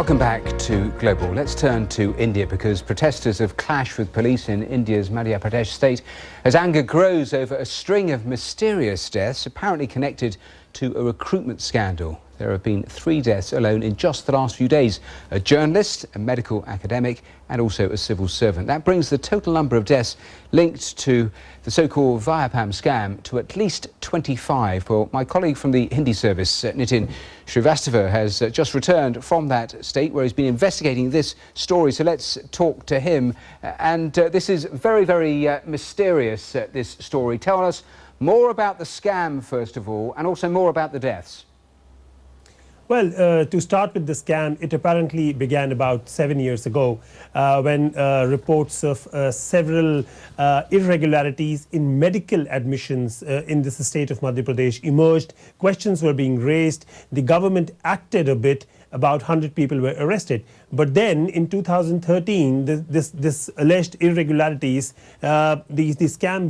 Welcome back to Global. Let's turn to India because protesters have clashed with police in India's Madhya Pradesh state as anger grows over a string of mysterious deaths apparently connected to a recruitment scandal. There have been 3 deaths alone in just the last few days: a journalist, a medical academic and also a civil servant. That brings the total number of deaths linked to the so-called Vyapam scam to at least 25. Well, my colleague from the Hindi service, Nitin Srivastava, has just returned from that state where he's been investigating this story. So let's talk to him. And this is very, very mysterious, this story. Tell us more about the scam, first of all, and also more about the deaths. Well, to start with the scam, it apparently began about 7 years ago when reports of several irregularities in medical admissions in this state of Madhya Pradesh emerged. Questions were being raised. The government acted a bit. About 100 people were arrested. But then in 2013, this alleged irregularities, the scam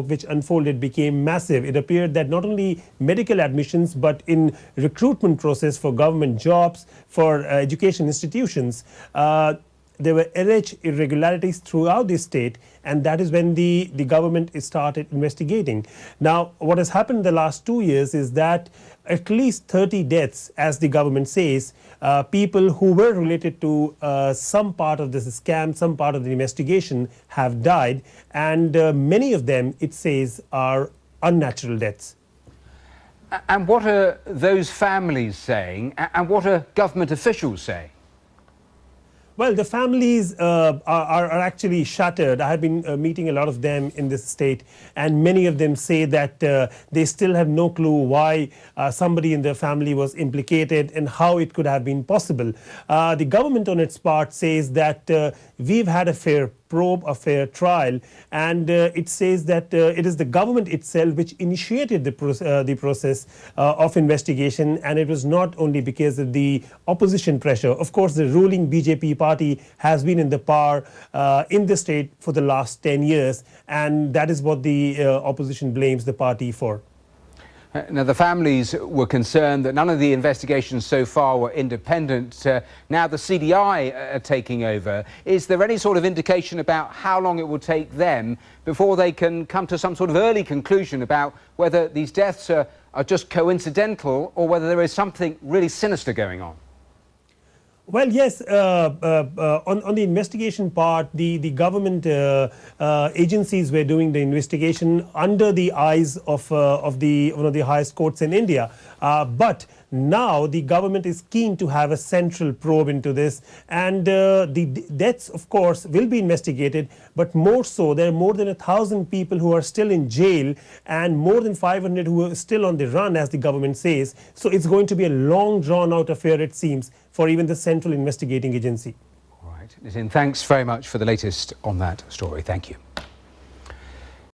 which unfolded became massive. It appeared that not only medical admissions, but in recruitment process for government jobs, for education institutions, there were alleged irregularities throughout the state, and that is when the government started investigating. Now, what has happened in the last 2 years is that at least 30 deaths, as the government says, people who were related to some part of this scam, some part of the investigation have died, and many of them, it says, are unnatural deaths. And what are those families saying, and what are government officials saying? Well, the families are actually shattered. I have been meeting a lot of them in this state, and many of them say that they still have no clue why somebody in their family was implicated and how it could have been possible. The government on its part says that we've had a fair probe, a fair trial, and it says that it is the government itself which initiated the process of investigation, and it was not only because of the opposition pressure. Of course, the ruling BJP party has been in the power in the state for the last 10 years, and that is what the opposition blames the party for. Now, the families were concerned that none of the investigations so far were independent. Now the CDI are taking over. Is there any sort of indication about how long it will take them before they can come to some sort of early conclusion about whether these deaths are just coincidental or whether there is something really sinister going on? Well, yes, on the investigation part, the government agencies were doing the investigation under the eyes of one of the highest courts in India. But now the government is keen to have a central probe into this, and the deaths, of course, will be investigated. But more so, there are more than 1,000 people who are still in jail and more than 500 who are still on the run, as the government says. So it's going to be a long, drawn-out affair, it seems, for even the central investigating agency. All right, Nitin, thanks very much for the latest on that story. Thank you.